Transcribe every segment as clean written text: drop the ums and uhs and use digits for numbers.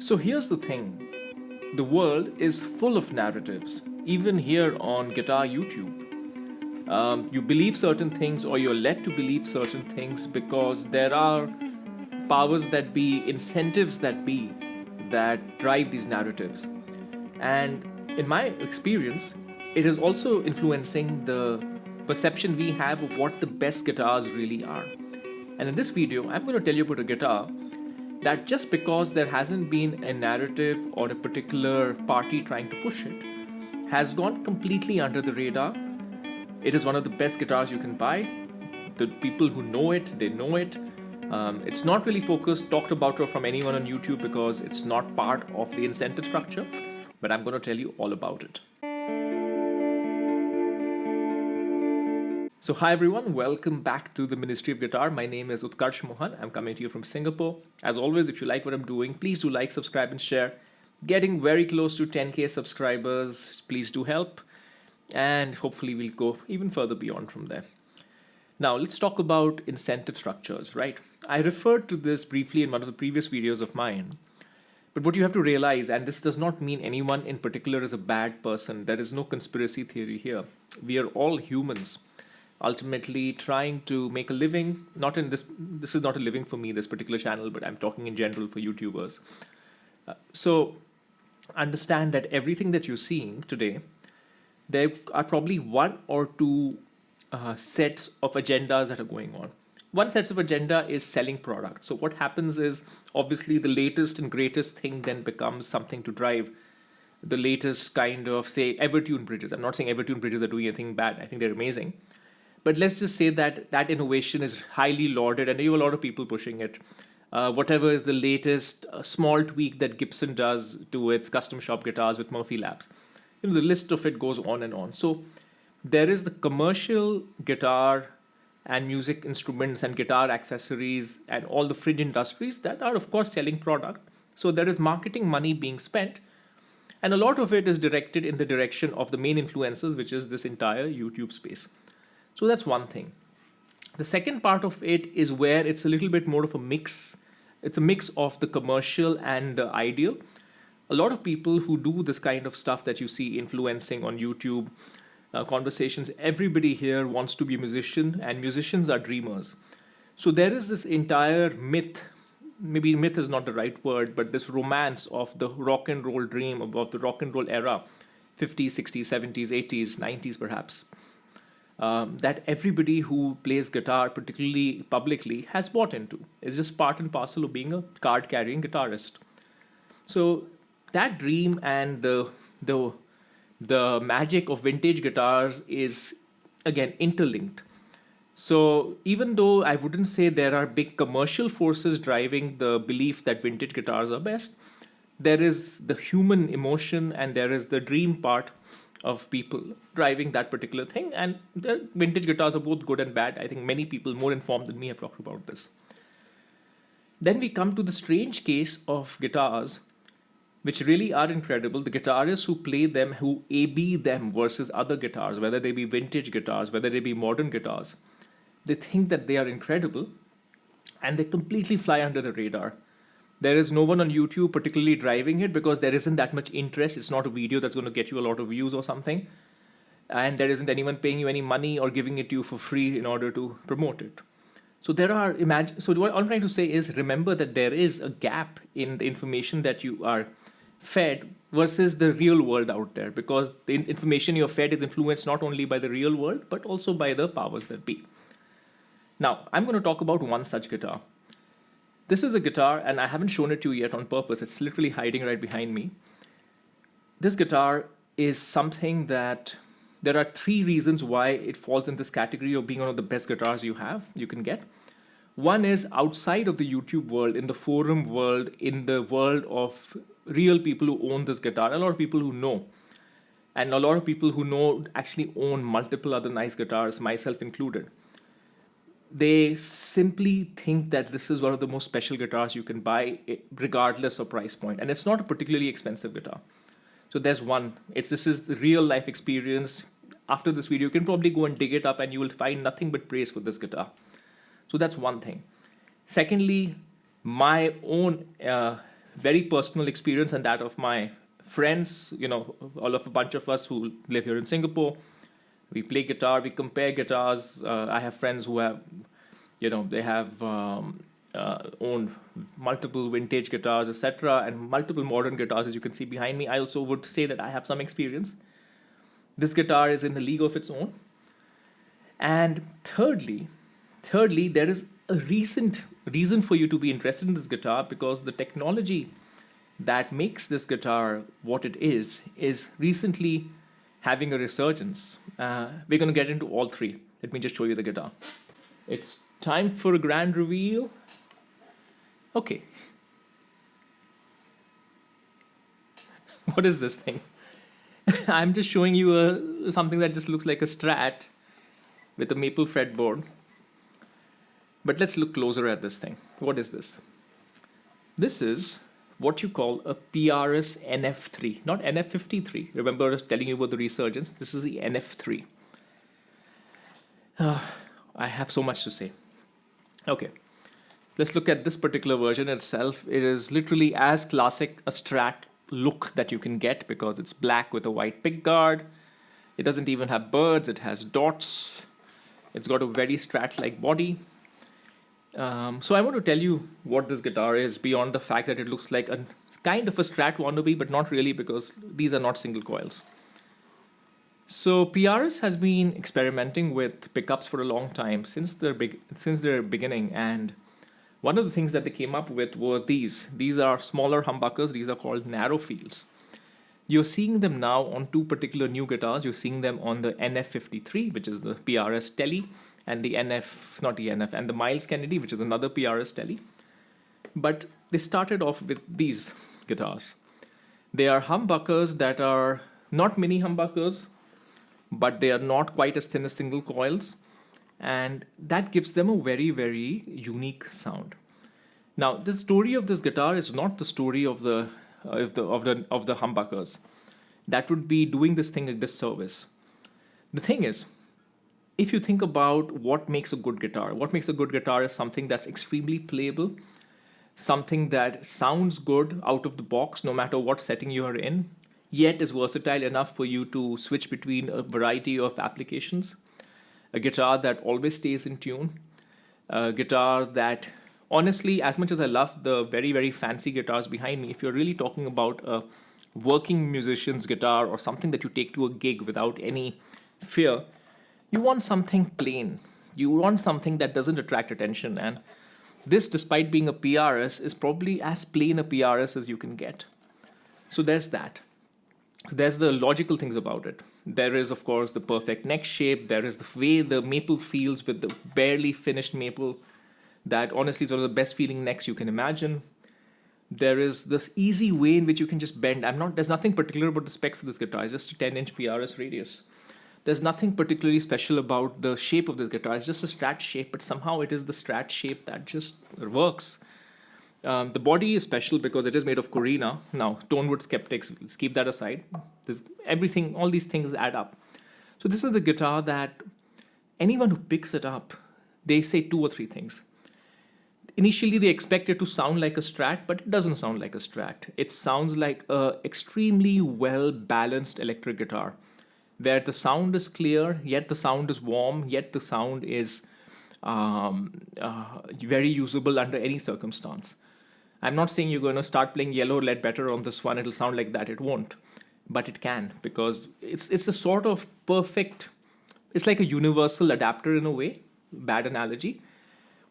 So here's the thing. The world is full of narratives, even here on Guitar YouTube. You believe certain things or you're led to believe certain things because there are powers that be, incentives that be, that drive these narratives. And in my experience, it is also influencing the perception we have of what the best guitars really are. And in this video, I'm going to tell you about a guitar that just because there hasn't been a narrative or a particular party trying to push it, has gone completely under the radar. It is one of the best guitars you can buy. The people who know it, they know it. It's not really talked about from anyone on YouTube because it's not part of the incentive structure, but I'm going to tell you all about it. So hi everyone, welcome back to the Ministry of Guitar. My name is Utkarsh Mohan. I'm coming to you from Singapore. As always, if you like what I'm doing, please do like, subscribe and share. Getting very close to 10k subscribers. Please do help. And hopefully we'll go even further beyond from there. Now let's talk about incentive structures, right? I referred to this briefly in one of the previous videos of mine. But what you have to realize, and this does not mean anyone in particular is a bad person. There is no conspiracy theory here. We are all humans, ultimately trying to make a living. Not in this is not a living for me, this particular channel, but I'm talking in general for YouTubers. So understand that everything that you're seeing today, there are probably one or two sets of agendas that are going on. One set of agenda is selling products. So what happens is obviously the latest and greatest thing then becomes something to drive the latest kind of, say, Evertune bridges. I'm not saying Evertune bridges are doing anything bad. I think they're amazing. But let's just say that that innovation is highly lauded and you have a lot of people pushing it. Whatever is the latest small tweak that Gibson does to its custom shop guitars with Murphy Labs. The list of it goes on and on. So there is the commercial guitar and music instruments and guitar accessories and all the fringe industries that are of course selling product. So there is marketing money being spent. And a lot of it is directed in the direction of the main influencers, which is this entire YouTube space. So that's one thing. The second part of it is where it's a little bit more of a mix. It's a mix of the commercial and the ideal. A lot of people who do this kind of stuff that you see influencing on YouTube, conversations, everybody here wants to be a musician and musicians are dreamers. So there is this entire myth, maybe myth is not the right word, but this romance of the rock and roll dream, about the rock and roll era, 50s, 60s, 70s, 80s, 90s perhaps. That everybody who plays guitar, particularly publicly, has bought into. It's just part and parcel of being a card-carrying guitarist. So that dream and the magic of vintage guitars is, again, interlinked. So even though I wouldn't say there are big commercial forces driving the belief that vintage guitars are best, there is the human emotion and there is the dream part of people driving that particular thing, and the vintage guitars are both good and bad. I think many people more informed than me have talked about this. Then we come to the strange case of guitars, which really are incredible. The guitarists who play them, who AB them versus other guitars, whether they be vintage guitars, whether they be modern guitars, they think that they are incredible and they completely fly under the radar. There is no one on YouTube particularly driving it because there isn't that much interest. It's not a video that's going to get you a lot of views or something. And there isn't anyone paying you any money or giving it to you for free in order to promote it. So so what I'm trying to say is, remember that there is a gap in the information that you are fed versus the real world out there, because the information you're fed is influenced not only by the real world, but also by the powers that be. Now, I'm going to talk about one such guitar. This is a guitar, and I haven't shown it to you yet on purpose. It's literally hiding right behind me. This guitar is something that there are three reasons why it falls in this category of being one of the best guitars you can get. One is outside of the YouTube world, in the forum world, in the world of real people who own this guitar, a lot of people who know. And a lot of people who know actually own multiple other nice guitars, myself included. They simply think that this is one of the most special guitars you can buy, regardless of price point. And it's not a particularly expensive guitar. So there's one. This is the real life experience. After this video, you can probably go and dig it up and you will find nothing but praise for this guitar. So that's one thing. Secondly, my own very personal experience and that of my friends, all of a bunch of us who live here in Singapore. We play guitar, we compare guitars. I have friends who have, they have owned multiple vintage guitars, etc., and multiple modern guitars, as you can see behind me. I also would say that I have some experience. This guitar is in a league of its own. And thirdly, there is a recent reason for you to be interested in this guitar, because the technology that makes this guitar what it is recently having a resurgence. We're going to get into all three. Let me just show you the guitar. It's time for a grand reveal. Okay. What is this thing? I'm just showing you something that just looks like a Strat with a maple fretboard. But let's look closer at this thing. What is this? This is what you call a PRS NF3, not NF53. Remember I was telling you about the resurgence? This is the NF3. I have so much to say. Okay, let's look at this particular version itself. It is literally as classic a Strat look that you can get, because it's black with a white pickguard. It doesn't even have birds, it has dots. It's got a very Strat-like body. So I want to tell you what this guitar is, beyond the fact that it looks like a kind of a Strat wannabe, but not really, because these are not single coils. So PRS has been experimenting with pickups for a long time, since their beginning, and one of the things that they came up with were these. These are smaller humbuckers. These are called narrow fields. You're seeing them now on two particular new guitars. You're seeing them on the NF53, which is the PRS Tele, and the and the Miles Kennedy, which is another PRS Tele. But they started off with these guitars. They are humbuckers that are not mini humbuckers, but they are not quite as thin as single coils, and that gives them a very, very unique sound. Now, the story of this guitar is not the story of the humbuckers. That would be doing this thing a disservice. The thing is, if you think about what makes a good guitar is something that's extremely playable, something that sounds good out of the box no matter what setting you are in, yet is versatile enough for you to switch between a variety of applications. A guitar that always stays in tune. A guitar that, honestly, as much as I love the very, very fancy guitars behind me, if you're really talking about a working musician's guitar or something that you take to a gig without any fear, you want something plain. You want something that doesn't attract attention. And this, despite being a PRS, is probably as plain a PRS as you can get. So there's that. There's the logical things about it. There is, of course, the perfect neck shape. There is the way the maple feels with the barely finished maple. That honestly is one of the best feeling necks you can imagine. There is this easy way in which you can just bend. There's nothing particular about the specs of this guitar. It's just a 10-inch PRS radius. There's nothing particularly special about the shape of this guitar. It's just a Strat shape, but somehow it is the Strat shape that just works. The body is special because it is made of Corina. Now, Tonewood skeptics, let's keep that aside. All these things add up. So this is the guitar that anyone who picks it up, they say two or three things. Initially, they expect it to sound like a Strat, but it doesn't sound like a Strat. It sounds like a extremely well-balanced electric guitar, where the sound is clear, yet the sound is warm, yet the sound is very usable under any circumstance. I'm not saying you're going to start playing Yellow Ledbetter on this one, it'll sound like that. It won't. But it can, because it's a sort of perfect, it's like a universal adapter in a way, bad analogy,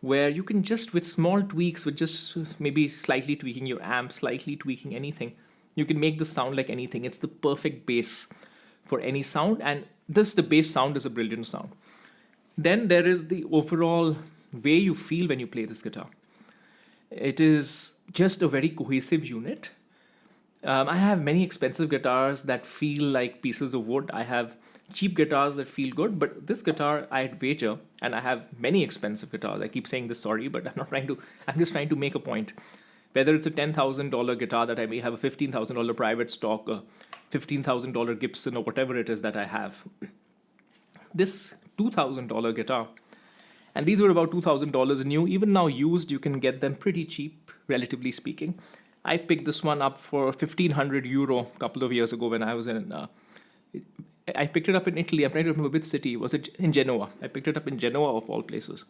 where you can just, with small tweaks, with just maybe slightly tweaking your amp, slightly tweaking anything, you can make this sound like anything. It's the perfect bass for any sound, and the bass sound is a brilliant sound. Then there is the overall way you feel when you play this guitar. It is just a very cohesive unit. I have many expensive guitars that feel like pieces of wood. I have cheap guitars that feel good, but this guitar, I'd wager, and I have many expensive guitars. I keep saying this, sorry, but I'm just trying to make a point. Whether it's a $10,000 guitar that I may have, a $15,000 private stock, a $15,000 Gibson, or whatever it is that I have. This $2,000 guitar, and these were about $2,000 new. Even now used, you can get them pretty cheap, relatively speaking. I picked this one up for 1,500 euro a couple of years ago when I was in. I picked it up in Italy. I'm trying to remember which city. Was it in Genoa? I picked it up in Genoa of all places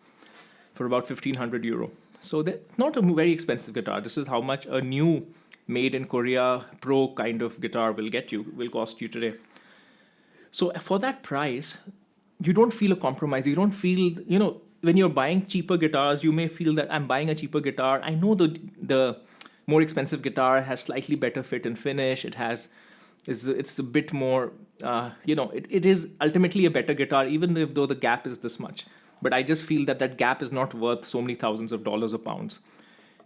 for about 1,500 euro. So they're not a very expensive guitar. This is how much a new made in Korea pro kind of guitar will cost you today. So for that price, you don't feel a compromise. You don't feel, when you're buying cheaper guitars, you may feel that I'm buying a cheaper guitar. I know the more expensive guitar has slightly better fit and finish. It's a bit more, it is ultimately a better guitar, even though the gap is this much. But I just feel that gap is not worth so many thousands of dollars or pounds.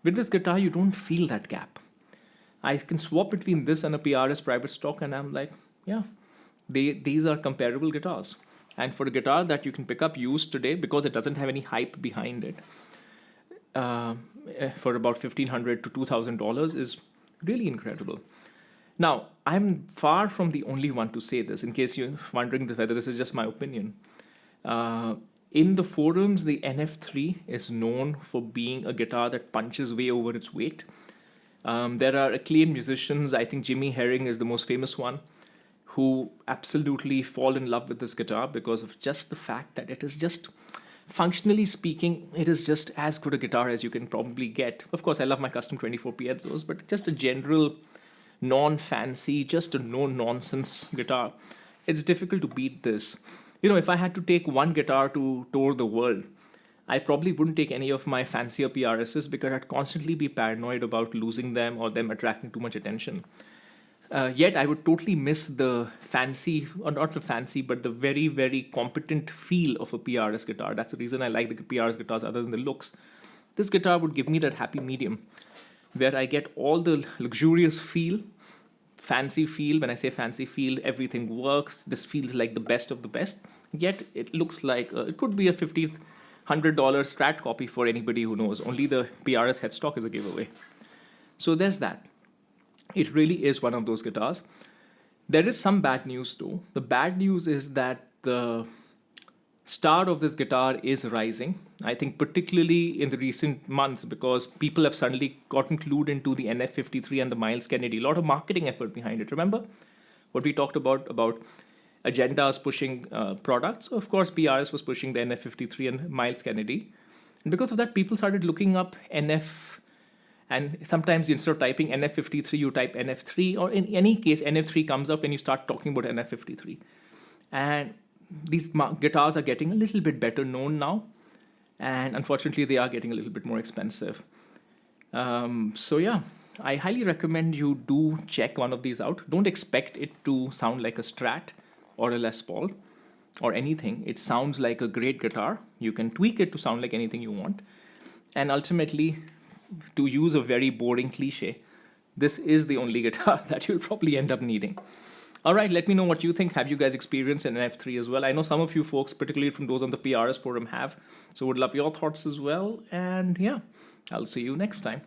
With this guitar, you don't feel that gap. I can swap between this and a PRS private stock, and I'm like, yeah, these are comparable guitars. And for a guitar that you can pick up used today, because it doesn't have any hype behind it, for about $1,500 to $2,000 is really incredible. Now, I'm far from the only one to say this, in case you're wondering whether this is just my opinion. In the forums, the NF3 is known for being a guitar that punches way over its weight. There are acclaimed musicians, I think Jimi Herring is the most famous one, who absolutely fall in love with this guitar because of just the fact that it is just, functionally speaking, it is just as good a guitar as you can probably get. Of course, I love my custom 24 piezos, but just a general, non-fancy, just a no-nonsense guitar. It's difficult to beat this. If I had to take one guitar to tour the world, I probably wouldn't take any of my fancier PRSs because I'd constantly be paranoid about losing them or them attracting too much attention. Yet I would totally miss the fancy, or not the fancy, but the very, very competent feel of a PRS guitar. That's the reason I like the PRS guitars other than the looks. This guitar would give me that happy medium where I get all the luxurious feel, fancy feel. When I say fancy feel, everything works. This feels like the best of the best. Yet it looks like it could be a $1,500 Strat copy for anybody who knows. Only the PRS headstock is a giveaway. So there's that. It really is one of those guitars. There is some bad news though. The bad news is that the star of this guitar is rising. I think particularly in the recent months because people have suddenly gotten clued into the NF53 and the Miles Kennedy. A lot of marketing effort behind it. Remember what we talked about agendas pushing products? So of course, PRS was pushing the NF53 and Miles Kennedy. And because of that, people started looking up NF. And sometimes instead of typing NF53, you type NF3, or in any case, NF3 comes up when you start talking about NF53. And these guitars are getting a little bit better known now. And unfortunately, they are getting a little bit more expensive. So yeah, I highly recommend you do check one of these out. Don't expect it to sound like a Strat or a Les Paul or anything. It sounds like a great guitar. You can tweak it to sound like anything you want. And ultimately, to use a very boring cliche, this is the only guitar that you'll probably end up needing. All right, let me know what you think. Have you guys experienced an NF3 as well? I know some of you folks, particularly from those on the PRS forum, have. So would love your thoughts as well. And yeah, I'll see you next time.